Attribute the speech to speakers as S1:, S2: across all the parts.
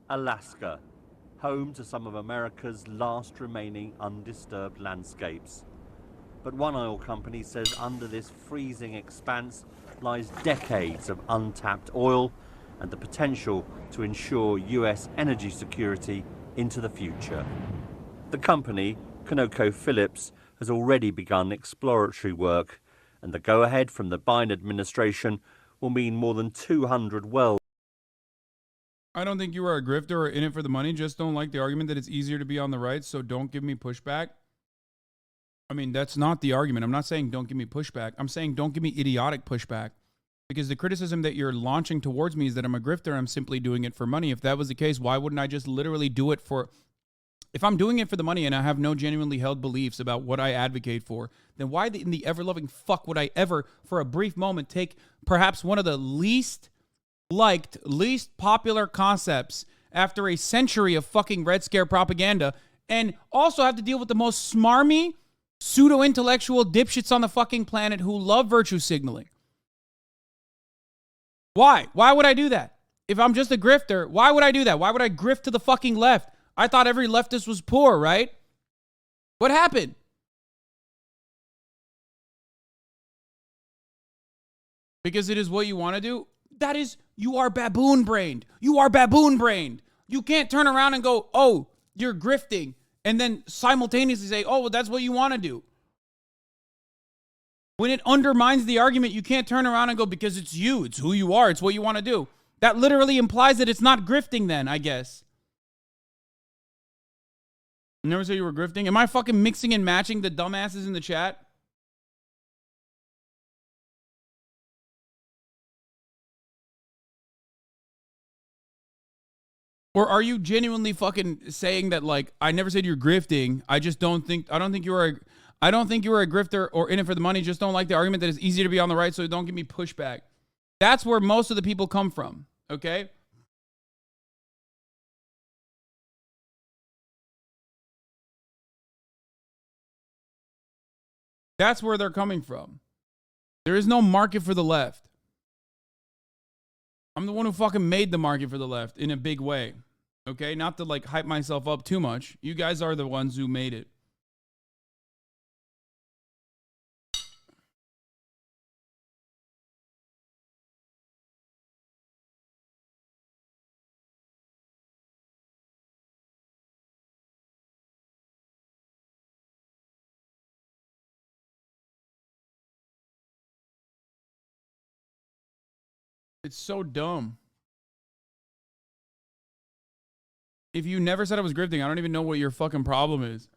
S1: Alaska, home to some of America's last remaining undisturbed landscapes. But one oil company says under this freezing expanse lies decades of untapped oil and the potential to ensure US energy security into the future. The company, ConocoPhillips, has already begun exploratory work, and the go-ahead from the Biden administration will mean more than 200 wells.
S2: I don't think you are a grifter or in it for the money. Just don't like the argument that it's easier to be on the right, so don't give me pushback. I mean, that's not the argument. I'm not saying don't give me pushback. I'm saying don't give me idiotic pushback. Because the criticism that you're launching towards me is that I'm a grifter. I'm simply doing it for money. If that was the case, why wouldn't I just literally do it for... If I'm doing it for the money and I have no genuinely held beliefs about what I advocate for, then why in the ever-loving fuck would I ever, for a brief moment, take perhaps one of the least liked, least popular concepts after a century of fucking Red Scare propaganda and also have to deal with the most smarmy, pseudo-intellectual dipshits on the fucking planet who love virtue signaling? Why? Why would I do that? If I'm just a grifter, why would I do that? Why would I grift to the fucking left? I thought every leftist was poor, right? What happened? Because it is what you want to do? That is, you are baboon-brained. You are baboon-brained. You can't turn around and go, oh, you're grifting, and then simultaneously say, oh, well, that's what you want to do. When it undermines the argument, you can't turn around and go, because it's you, it's who you are, it's what you want to do. That literally implies that it's not grifting then, I guess. You never said you were grifting? Am I fucking mixing and matching the dumbasses in the chat? Or are you genuinely fucking saying that, like, I never said you're grifting, I don't think you are a grifter or in it for the money, just don't like the argument that it's easier to be on the right, so don't give me pushback. That's where most of the people come from, okay? That's where they're coming from. There is no market for the left. I'm the one who fucking made the market for the left in a big way. Okay? Not to like hype myself up too much. You guys are the ones who made it. It's so dumb. If you never said I was grifting, I don't even know what your fucking problem is.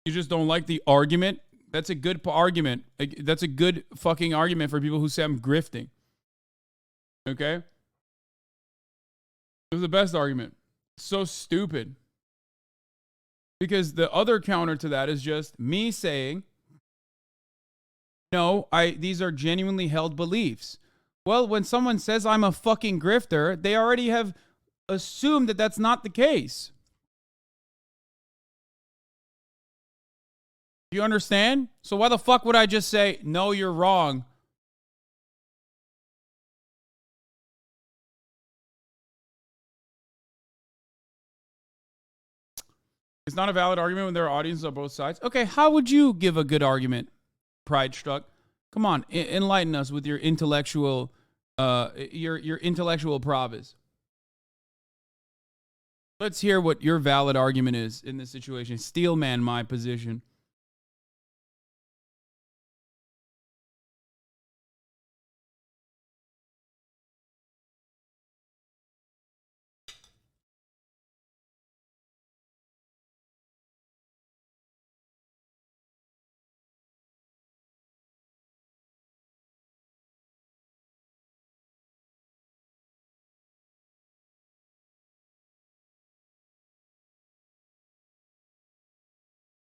S2: You just don't like the argument. That's a good argument. That's a good fucking argument for people who say I'm grifting. Okay? It was the best argument. So stupid. Because the other counter to that is just me saying, no, these are genuinely held beliefs. Well, when someone says I'm a fucking grifter, they already have assumed that that's not the case. You understand? So why the fuck would I just say, no, you're wrong? It's not a valid argument when there are audiences on both sides. Okay, how would you give a good argument, Pride Struck? Come on, enlighten us with your intellectual, your intellectual prowess. Let's hear what your valid argument is in this situation. Steelman my position.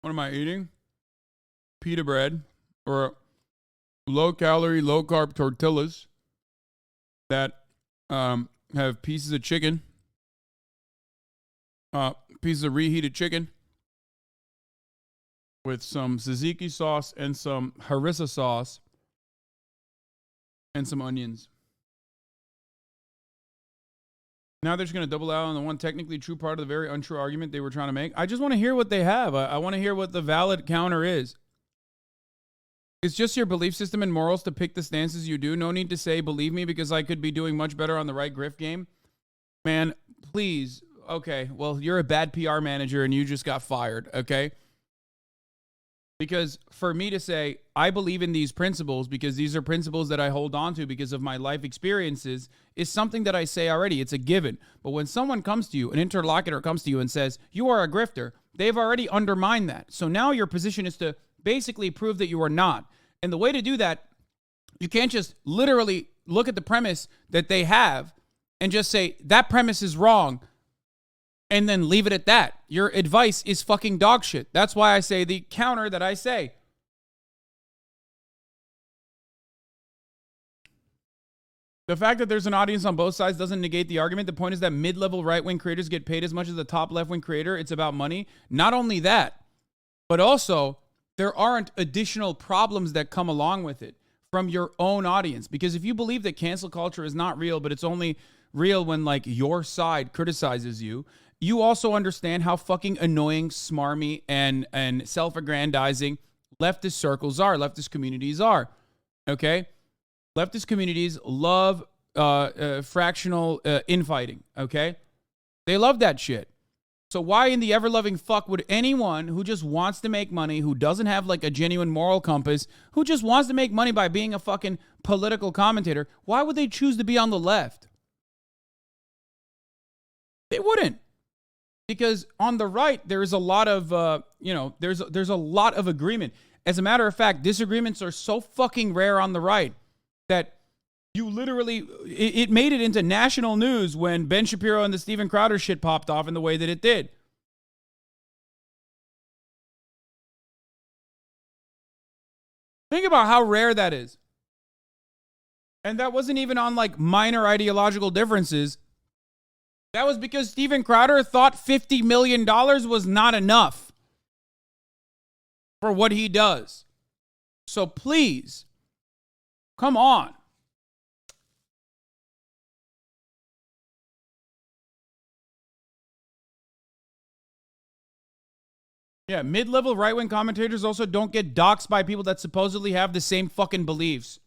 S2: What am I eating? Pita bread or low calorie, low carb tortillas that have pieces of chicken, pieces of reheated chicken with some tzatziki sauce and some harissa sauce and some onions. Now they're just going to double out on the one technically true part of the very untrue argument they were trying to make. I just want to hear what they have. I want to hear what the valid counter is. It's just your belief system and morals to pick the stances you do. No need to say, believe me, because I could be doing much better on the right grift game. Man, please. Okay, well, you're a bad PR manager and you just got fired, okay? Because for me to say, I believe in these principles because these are principles that I hold on to because of my life experiences is something that I say already. It's a given. But when someone comes to you, an interlocutor comes to you and says, you are a grifter, they've already undermined that. So now your position is to basically prove that you are not. And the way to do that, you can't just literally look at the premise that they have and just say, that premise is wrong, and then leave it at that. Your advice is fucking dog shit. That's why I say the counter that I say. The fact that there's an audience on both sides doesn't negate the argument. The point is that mid-level right-wing creators get paid as much as the top left-wing creator. It's about money. Not only that, but also there aren't additional problems that come along with it from your own audience. Because if you believe that cancel culture is not real, but it's only real when like your side criticizes you, you also understand how fucking annoying, smarmy, and self-aggrandizing leftist circles are, leftist communities are, okay? Leftist communities love fractional infighting, okay? They love that shit. So why in the ever-loving fuck would anyone who just wants to make money, who doesn't have like a genuine moral compass, who just wants to make money by being a fucking political commentator, why would they choose to be on the left? They wouldn't. Because on the right, there is a lot of, there's a lot of agreement. As a matter of fact, disagreements are so fucking rare on the right that you literally, it made it into national news when Ben Shapiro and the Steven Crowder shit popped off in the way that it did. Think about how rare that is. And that wasn't even on like minor ideological differences. That was because Steven Crowder thought $50 million was not enough for what he does. So please, come on. Yeah, mid-level right-wing commentators also don't get doxxed by people that supposedly have the same fucking beliefs.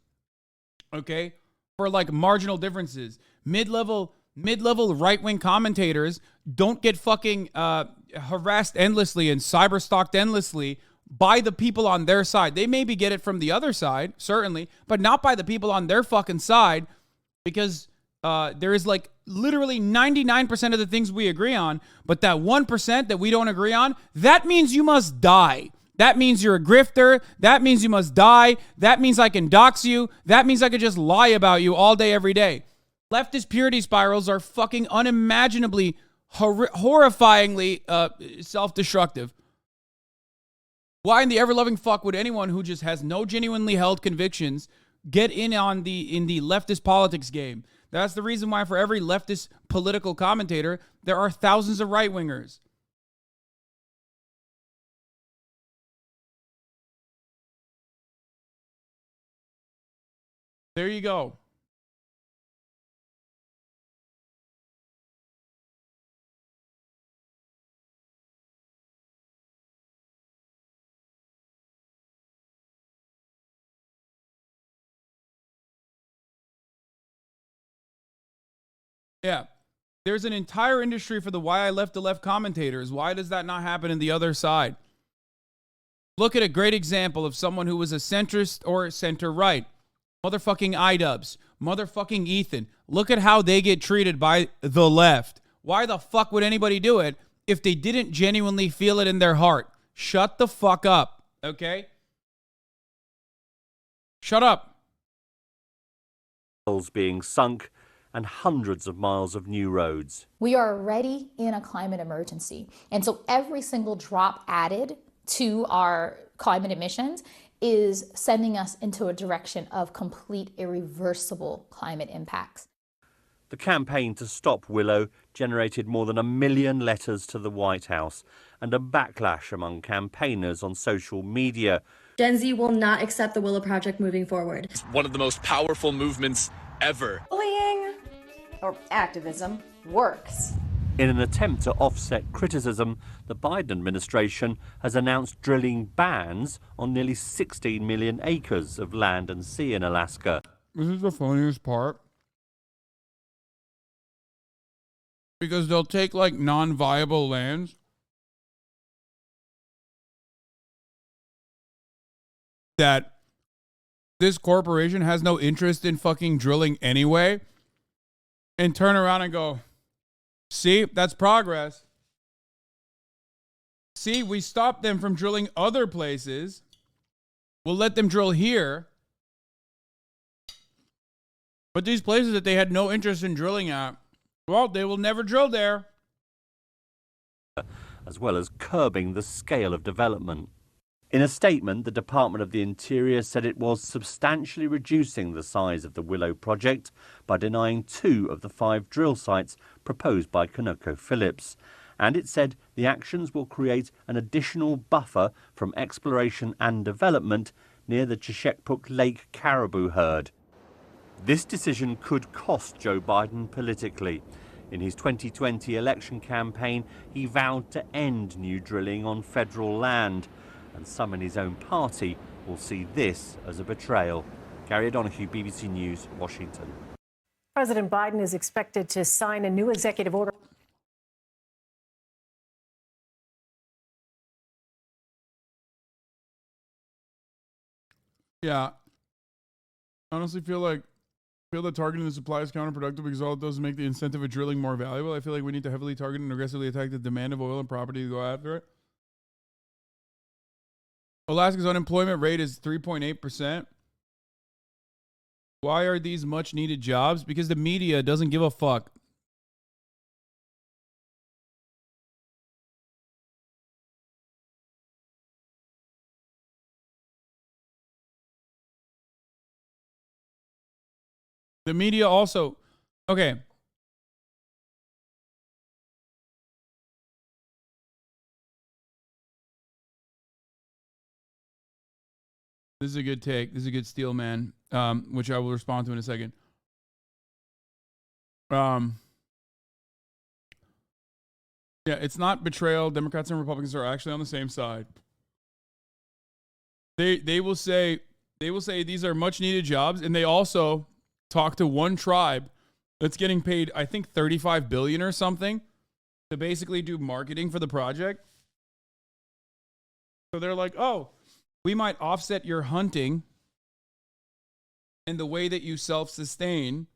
S2: Okay? For like marginal differences. Mid-level right-wing commentators don't get fucking harassed endlessly and cyber-stalked endlessly by the people on their side. They maybe get it from the other side, certainly, but not by the people on their fucking side, because there is like literally 99% of the things we agree on, but that 1% that we don't agree on, that means you must die. That means you're a grifter. That means you must die. That means I can dox you. That means I could just lie about you all day, every day. Leftist purity spirals are fucking unimaginably, horrifyingly self-destructive. Why in the ever-loving fuck would anyone who just has no genuinely held convictions get in the leftist politics game? That's the reason why for every leftist political commentator, there are thousands of right-wingers. There you go. Yeah. There's an entire industry for the why I left the left commentators. Why does that not happen in the other side? Look at a great example of someone who was a centrist or center-right. Motherfucking iDubbbz. Motherfucking Ethan. Look at how they get treated by the left. Why the fuck would anybody do it if they didn't genuinely feel it in their heart? Shut the fuck up, okay? Shut up.
S1: Being sunk and hundreds of miles of new roads.
S3: We are already in a climate emergency. And so every single drop added to our climate emissions is sending us into a direction of complete irreversible climate impacts.
S1: The campaign to stop Willow generated more than 1 million letters to the White House and a backlash among campaigners on social media.
S4: Gen Z will not accept the Willow Project moving forward.
S5: It's one of the most powerful movements ever.
S6: Bullying or activism
S5: works.
S1: In an attempt to offset criticism, the Biden administration has announced drilling bans on nearly 16 million acres of land and sea in Alaska.
S2: This is the funniest part. Because they'll take like non-viable lands that this corporation has no interest in fucking drilling anyway and turn around and go, see, that's progress. See, we stopped them from drilling other places. We'll let them drill here. But these places that they had no interest in drilling at, well, they will never drill there.
S1: As well as curbing the scale of development. In a statement, the Department of the Interior said it was substantially reducing the size of the Willow project by denying 2 of the 5 drill sites proposed by ConocoPhillips. And it said the actions will create an additional buffer from exploration and development near the Chesapeake Lake caribou herd. This decision could cost Joe Biden politically. In his 2020 election campaign, he vowed to end new drilling on federal land. And some in his own party will see this as a betrayal. Gary O'Donoghue, BBC News, Washington.
S6: President Biden is expected to sign a new executive order.
S2: Yeah. I honestly feel that targeting the supply is counterproductive because all it does is make the incentive of drilling more valuable. I feel like we need to heavily target and aggressively attack the demand of oil and property to go after it. Alaska's unemployment rate is 3.8%. Why are these much needed jobs? Because the media doesn't give a fuck. The media also, okay. This is a good take. This is a good steal, man, which I will respond to in a second. Yeah, it's not betrayal. Democrats and Republicans are actually on the same side. They will say these are much needed jobs, and they also talk to one tribe that's getting paid, I think, $35 billion or something to basically do marketing for the project. So they're like, oh, we might offset your hunting and the way that you self-sustain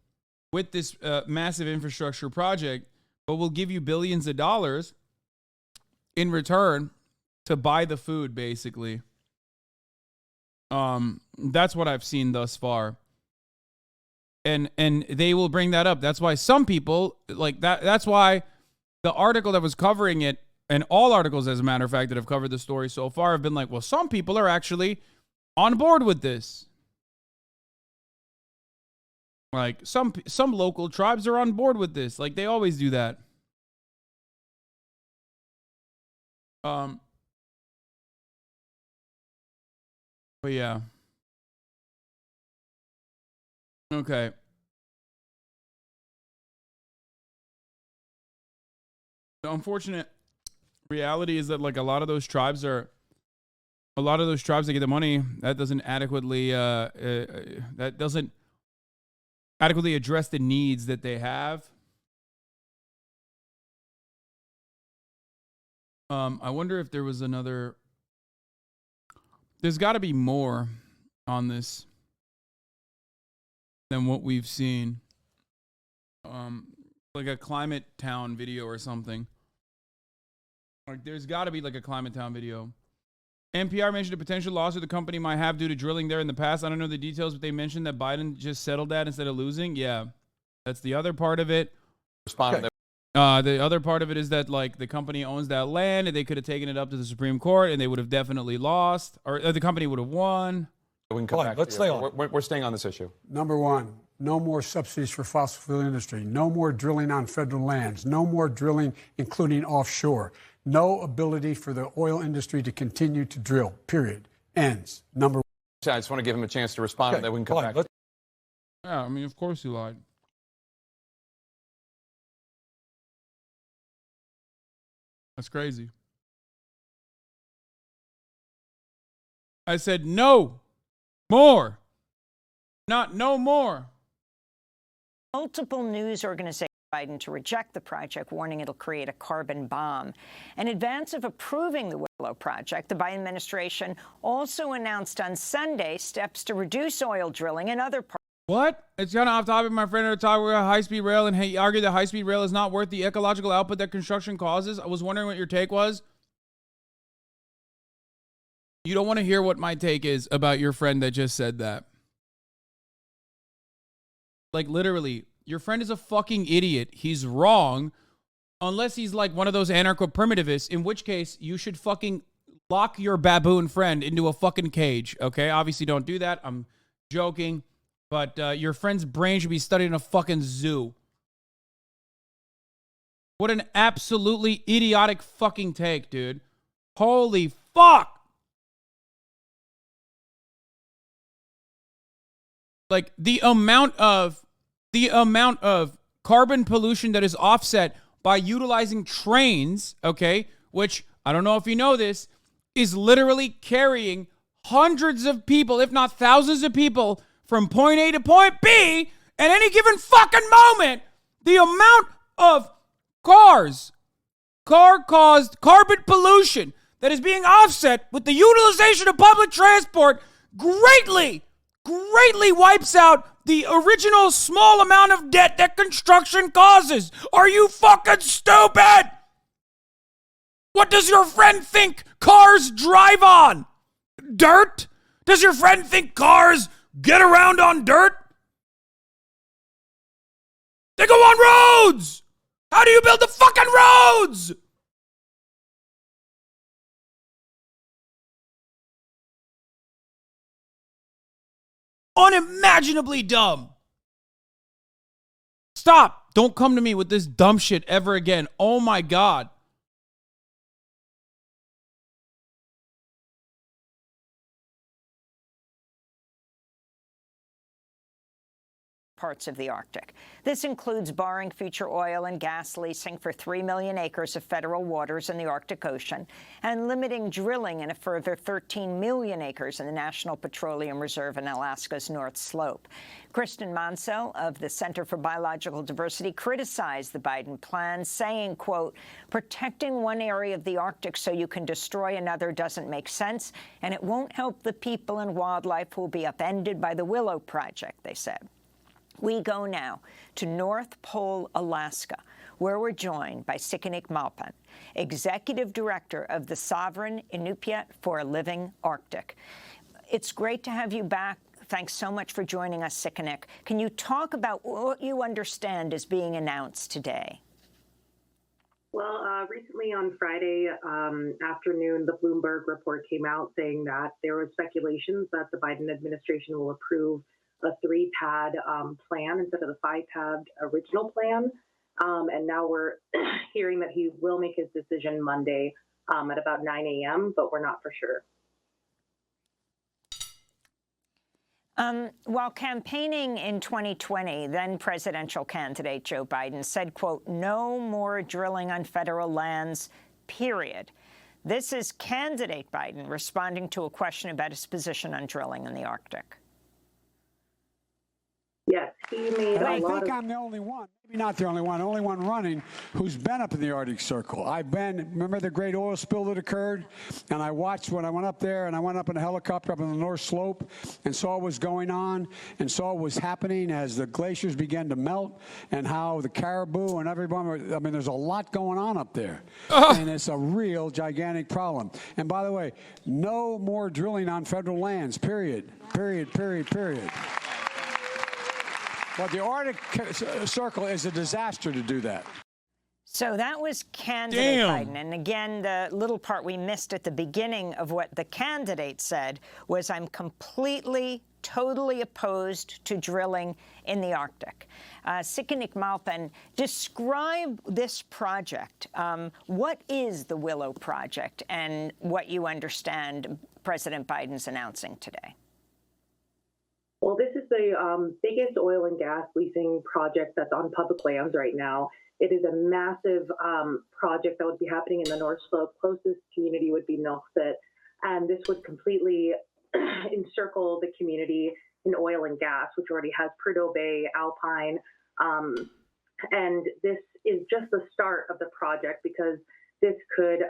S2: with this massive infrastructure project, but we'll give you billions of dollars in return to buy the food, basically. That's what I've seen thus far. And they will bring that up. That's why some people like that. That's why the article that was covering it, and all articles, as a matter of fact, that have covered the story so far have been like, well, some people are actually on board with this. Like some local tribes are on board with this. Like they always do that. But yeah. Okay. The unfortunate reality is that like a lot of those tribes that get the money, that doesn't adequately address the needs that they have. I wonder if there was another. There's got to be more on this than what we've seen. Like a Climate Town video or something. Like there's got to be like a Climate Town video. NPR mentioned a potential lawsuit the company might have due to drilling there in the past. I don't know the details, but they mentioned that Biden just settled that instead of losing. Yeah, that's the other part of it.
S7: Okay.
S2: The other part of it is that like the company owns that land and they could have taken it up to the Supreme Court and they would have definitely lost, or the company would have won.
S7: We can come back. Let's stay on. We're staying on this issue.
S8: Number one, no more subsidies for fossil fuel industry. No more drilling on federal lands. No more drilling, including offshore. No ability for the oil industry to continue to drill. Period. Ends. Number one.
S7: I just want to give him a chance to respond, and then we can come back.
S2: Yeah, I mean, of course he lied. That's crazy. I said no more. Not no more.
S5: Multiple news organizations Biden to reject the project, warning it'll create a carbon bomb. In advance of approving the Willow project, the Biden administration also announced on Sunday steps to reduce oil drilling in other parts.
S2: What? It's kind of off topic. My friend at talking about high-speed rail, and he argued that high-speed rail is not worth the ecological output that construction causes. I was wondering what your take was. You don't want to hear what my take is about your friend that just said that. Like, literally, your friend is a fucking idiot. He's wrong. Unless he's like one of those anarcho-primitivists, in which case you should fucking lock your baboon friend into a fucking cage, okay? Obviously, don't do that. I'm joking. But your friend's brain should be studied in a fucking zoo. What an absolutely idiotic fucking take, dude. Holy fuck! Like, the amount of carbon pollution that is offset by utilizing trains, okay, which, I don't know if you know this, is literally carrying hundreds of people, if not thousands of people, from point A to point B at any given fucking moment. The amount of car-caused carbon pollution that is being offset with the utilization of public transport greatly wipes out the original small amount of debt that construction causes. Are you fucking stupid? What does your friend think cars drive on? Dirt? Does your friend think cars get around on dirt? They go on roads! How do you build the fucking roads? Unimaginably dumb. Stop. Don't come to me with this dumb shit ever again. Oh my God.
S5: Parts of the Arctic. This includes barring future oil and gas leasing for 3 million acres of federal waters in the Arctic Ocean and limiting drilling in a further 13 million acres in the National Petroleum Reserve in Alaska's North Slope. Kristen Mansell of the Center for Biological Diversity criticized the Biden plan, saying, quote, protecting one area of the Arctic so you can destroy another doesn't make sense, and it won't help the people and wildlife who will be upended by the Willow project, they said. We go now to North Pole, Alaska, where we're joined by Sikanik Malpan, Executive Director of the Sovereign Inupiat for a Living Arctic. It's great to have you back. Thanks so much for joining us, Sikanik. Can you talk about what you understand is being announced today?
S9: Well, recently on Friday afternoon, the Bloomberg report came out saying that there were speculations that the Biden administration will approve a 3-pad plan instead of the 5-pad original plan. And now we're hearing that he will make his decision Monday at about 9 a.m., but we're not for sure.
S5: While campaigning in 2020, then presidential candidate Joe Biden said, quote, no more drilling on federal lands, period. This is candidate Biden responding to a question about his position on drilling in the Arctic.
S9: Yes, he made
S8: I think I'm the only one, maybe not the only one running who's been up in the Arctic Circle. Remember the great oil spill that occurred? And I watched when I went up there, and I went up in a helicopter up in the North Slope and saw what was going on and saw what was happening as the glaciers began to melt and how the caribou and everyone, I mean, there's a lot going on up there. And it's a real gigantic problem. And by the way, no more drilling on federal lands, period. Period, period, period. Well, the Arctic Circle is a disaster to do that.
S5: So that was candidate Biden. And again, the little part we missed at the beginning of what the candidate said was, I'm completely, totally opposed to drilling in the Arctic. Sikanik Malpan, describe this project. What is the Willow project and what you understand President Biden's announcing today?
S9: Well, this is the biggest oil and gas leasing project that's on public lands right now. It is a massive project that would be happening in the North Slope. Closest community would be Nuiqsut, and this would completely encircle the community in oil and gas, which already has Prudhoe Bay, Alpine, and this is just the start of the project, because this could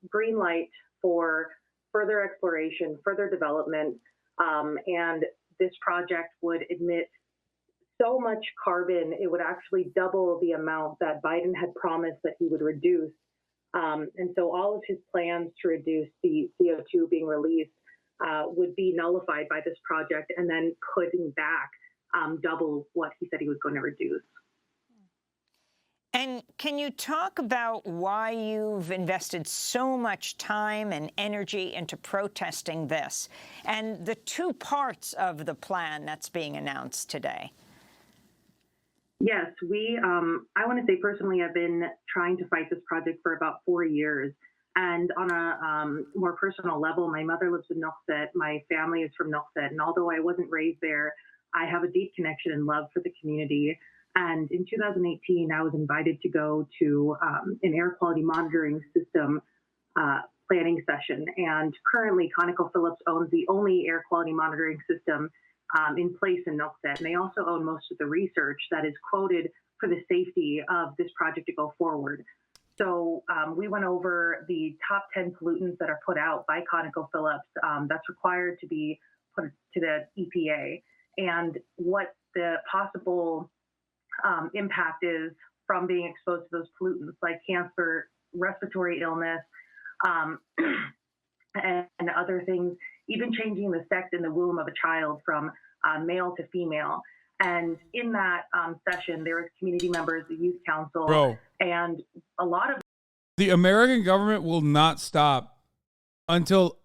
S9: green light for further exploration, further development, and this project would emit so much carbon, it would actually double the amount that Biden had promised that he would reduce. And so all of his plans to reduce the CO2 being released would be nullified by this project, and then putting back double what he said he was going to reduce.
S5: And can you talk about why you've invested so much time and energy into protesting this, and the two parts of the plan that's being announced today?
S9: Yes, I want to say personally, I've been trying to fight this project for about 4 years. And on a more personal level, my mother lives in Nuiqsut, my family is from Nuiqsut, and although I wasn't raised there, I have a deep connection and love for the community. And in 2018, I was invited to go to an air quality monitoring system planning session. And currently, ConocoPhillips owns the only air quality monitoring system in place in Nuiqsut. And they also own most of the research that is quoted for the safety of this project to go forward. So we went over the top 10 pollutants that are put out by ConocoPhillips that's required to be put to the EPA, and what the possible impact is from being exposed to those pollutants, like cancer, respiratory illness, and other things, even changing the sex in the womb of a child from male to female. And in that session, there was community members, the youth council, and a lot of
S2: the American government will not stop until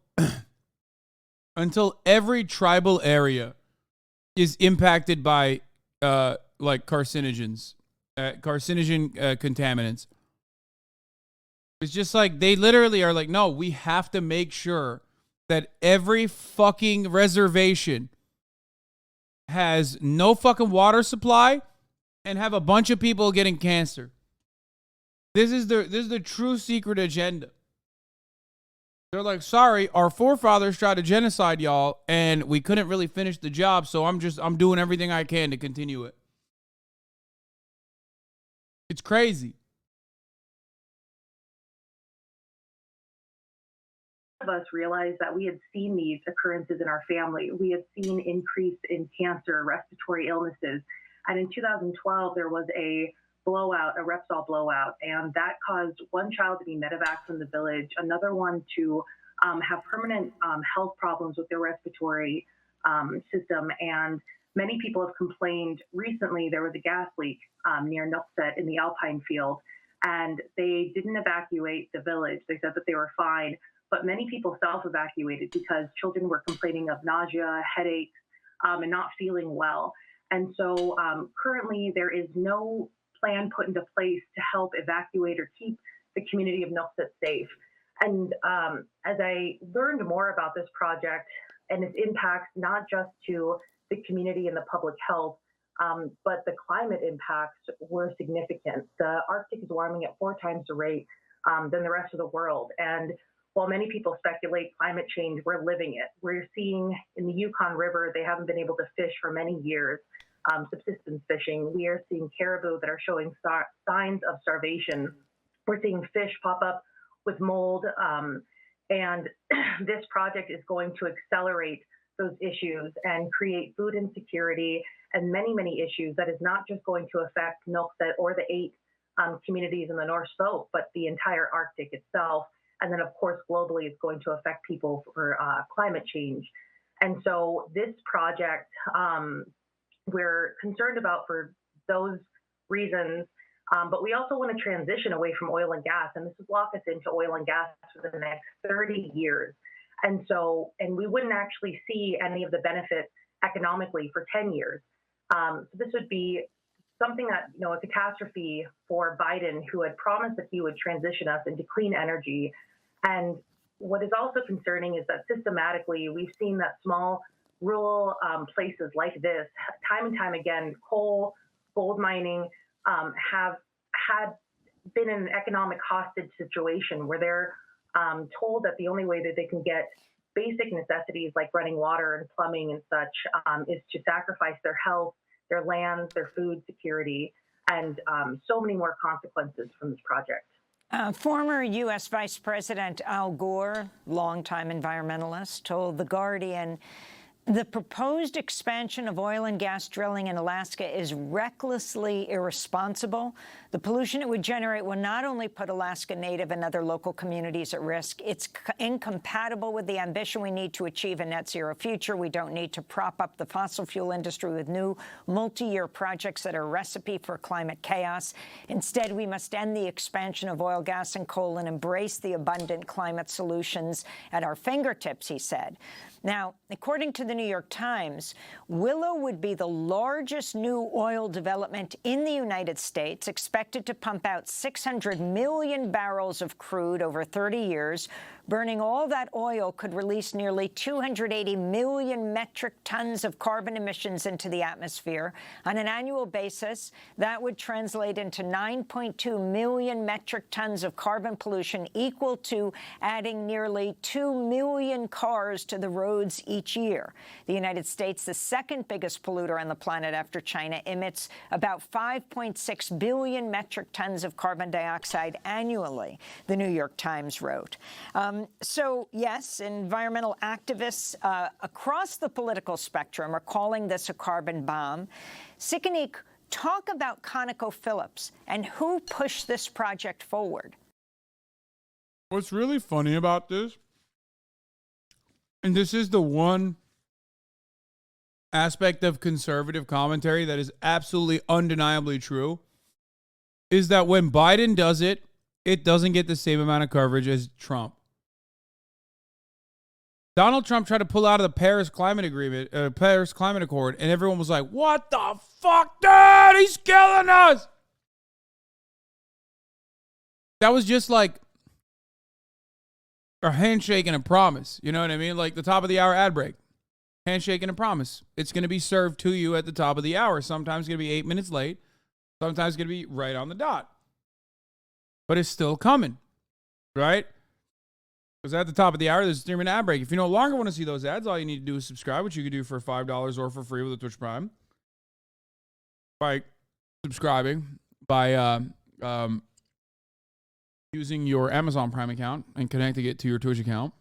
S2: every tribal area is impacted by like carcinogen contaminants. It's just like they literally are like, no, we have to make sure that every fucking reservation has no fucking water supply and have a bunch of people getting cancer. This is the true secret agenda. They're like, sorry, our forefathers tried to genocide y'all and we couldn't really finish the job, so I'm doing everything I can to continue it. It's crazy.
S9: Of us realized that we had seen these occurrences in our family. We had seen increase in cancer, respiratory illnesses. And in 2012, there was a blowout, a Repsol blowout, and that caused one child to be medevac from the village, another one to have permanent health problems with their respiratory system. And many people have complained recently. There was a gas leak near Nuiqsut in the Alpine field, and they didn't evacuate the village. They said that they were fine, but many people self-evacuated because children were complaining of nausea, headaches, and not feeling well. And so currently there is no plan put into place to help evacuate or keep the community of Nuiqsut safe. And as I learned more about this project and its impacts, not just to the community and the public health, but the climate impacts were significant. The Arctic is warming at 4 times the rate than the rest of the world. And while many people speculate climate change, we're living it. We're seeing in the Yukon River, they haven't been able to fish for many years, subsistence fishing. We are seeing caribou that are showing signs of starvation. We're seeing fish pop up with mold. And this project is going to accelerate those issues and create food insecurity and many, many issues that is not just going to affect Nuiqsut or the 8 communities in the North Slope, but the entire Arctic itself. And then, of course, globally, it's going to affect people for climate change. And so this project, we're concerned about for those reasons, but we also want to transition away from oil and gas. And this would lock us into oil and gas for the next 30 years. And so, and we wouldn't actually see any of the benefits economically for 10 years. So this would be something that, you know, a catastrophe for Biden, who had promised that he would transition us into clean energy. And what is also concerning is that systematically we've seen that small rural places like this, time and time again, coal, gold mining, have had been in an economic hostage situation where they're told that the only way that they can get basic necessities like running water and plumbing and such is to sacrifice their health, their lands, their food security, and so many more consequences from this project.
S5: Former U.S. Vice President Al Gore, longtime environmentalist, told The Guardian, the proposed expansion of oil and gas drilling in Alaska is recklessly irresponsible. The pollution it would generate will not only put Alaskan Native and other local communities at risk, it's incompatible with the ambition we need to achieve a net zero future. We don't need to prop up the fossil fuel industry with new multi-year projects that are a recipe for climate chaos. Instead, we must end the expansion of oil, gas, and coal and embrace the abundant climate solutions at our fingertips, he said. Now, according to the New York Times, Willow would be the largest new oil development in the United States, expected to pump out 600 million barrels of crude over 30 years. Burning all that oil could release nearly 280 million metric tons of carbon emissions into the atmosphere. On an annual basis, that would translate into 9.2 million metric tons of carbon pollution, equal to adding nearly 2 million cars to the roads each year. The United States, the second biggest polluter on the planet after China, emits about 5.6 billion metric tons of carbon dioxide annually, the New York Times wrote. So, yes, environmental activists across the political spectrum are calling this a carbon bomb. Sikanik, talk about ConocoPhillips and who pushed this project forward.
S2: What's really funny about this, and this is the one aspect of conservative commentary that is absolutely undeniably true, is that when Biden does it, it doesn't get the same amount of coverage as Trump. Donald Trump tried to pull out of the Paris Climate Accord, and everyone was like, what the fuck, dude? He's killing us. That was just like a handshake and a promise. You know what I mean? Like the top of the hour ad break. Handshake and a promise. It's going to be served to you at the top of the hour. Sometimes it's going to be 8 minutes late. Sometimes it's going to be right on the dot. But it's still coming, right? Because at the top of the hour, there's a 3-minute ad break. If you no longer want to see those ads, all you need to do is subscribe, which you can do for $5 or for free with a Twitch Prime. By subscribing, by using your Amazon Prime account and connecting it to your Twitch account.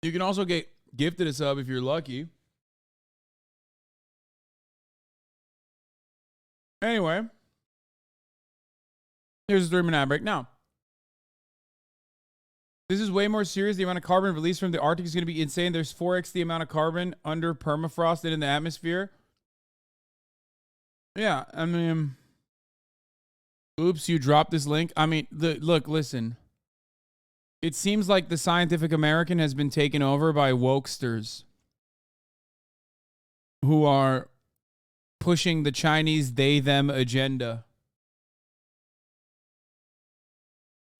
S2: You can also get gifted a sub if you're lucky. Anyway, here's a 3-minute ad break. Now, this is way more serious. The amount of carbon released from the Arctic is going to be insane. There's 4x the amount of carbon under permafrost and in the atmosphere. Yeah, I mean, oops, you dropped this link. I mean, look, listen. It seems like the Scientific American has been taken over by wokesters who are pushing the Chinese they-them agenda.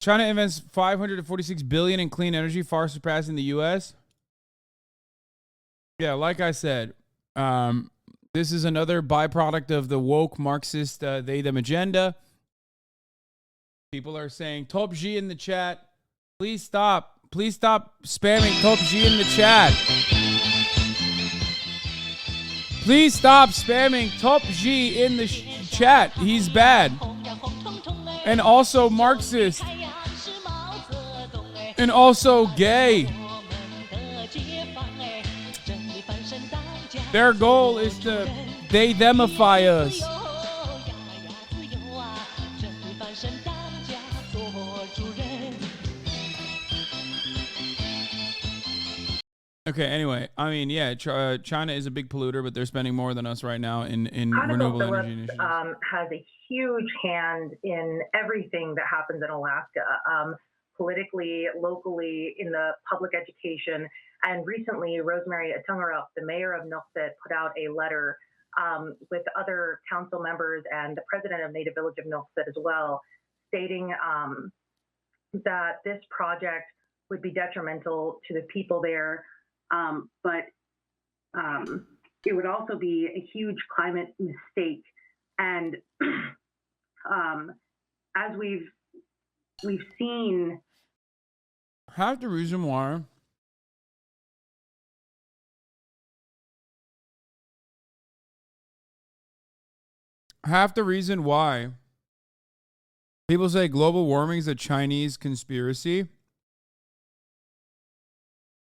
S2: China invests $546 billion in clean energy, far surpassing the U.S. Yeah, like I said, this is another byproduct of the woke Marxist they-them agenda. People are saying, Top G in the chat. Please stop. Please stop spamming Top G in the chat. Please stop spamming Top G in the chat. He's bad. And also Marxist. And also gay. Their goal is to they-themify us. Okay, anyway, I mean, yeah, China is a big polluter, but they're spending more than us right now in renewable energy initiatives.
S9: Has a huge hand in everything that happens in Alaska, politically, locally, in the public education. And recently, Rosemary Atungarup, the mayor of Nuiqsut, put out a letter with other council members and the president of Native Village of Nuiqsut as well, stating that this project would be detrimental to the people there. But it would also be a huge climate mistake. And as we've seen,
S2: half the reason why people say global warming is a Chinese conspiracy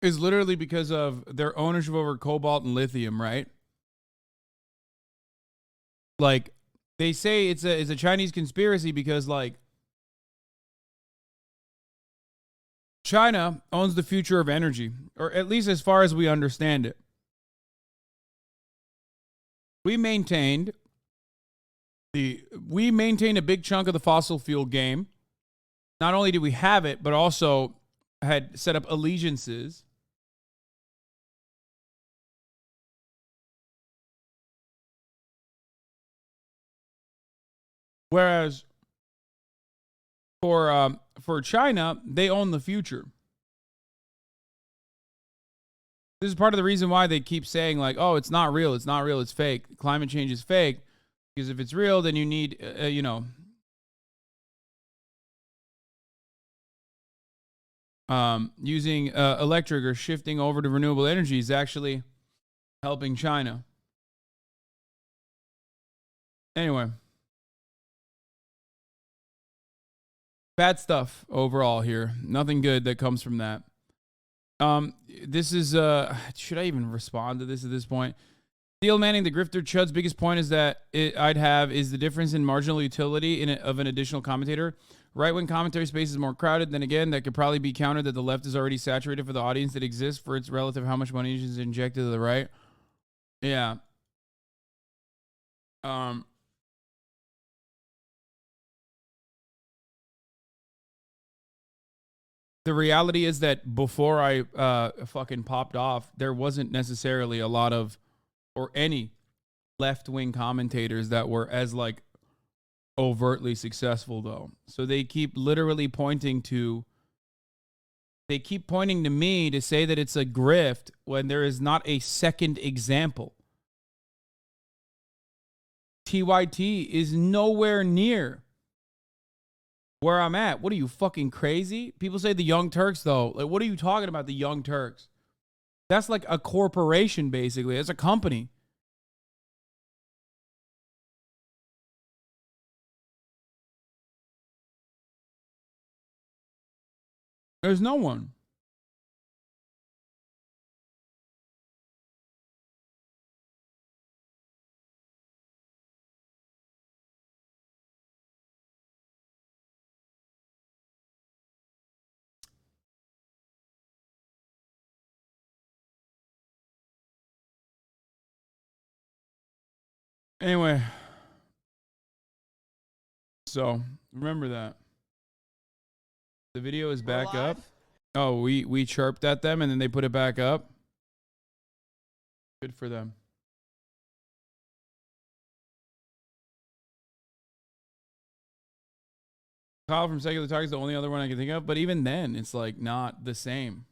S2: is literally because of their ownership over cobalt and lithium, right? Like, they say it's a Chinese conspiracy because, like, China owns the future of energy, or at least as far as we understand it. We maintained a big chunk of the fossil fuel game. Not only did we have it, but also had set up allegiances. Whereas for China, they own the future. This is part of the reason why they keep saying, like, oh, it's not real, it's fake. Climate change is fake. Because if it's real, then you need, using electric or shifting over to renewable energy is actually helping China. Anyway. Bad stuff overall here. Nothing good that comes from that. This is, should I even respond to this at this point? Steel Manning, the grifter Chud's biggest point is that is the difference in marginal utility of an additional commentator. Right-wing commentary space is more crowded. Then again, that could probably be countered that the left is already saturated for the audience that exists for its relative how much money is injected to the right. Yeah. The reality is that before I fucking popped off, there wasn't necessarily a lot of, or any left-wing commentators that were as, like, overtly successful, though. So they keep literally pointing to me to say that it's a grift when there is not a second example. TYT is nowhere near where I'm at. What are you, fucking crazy? People say the Young Turks, though. Like, what are you talking about, the Young Turks? That's like a corporation, basically. It's a company. There's no one. Anyway, so remember that the video is back up. Oh, we chirped at them and then they put it back up. Good for them. Kyle from Secular Talk is the only other one I can think of, but even then, it's like not the same.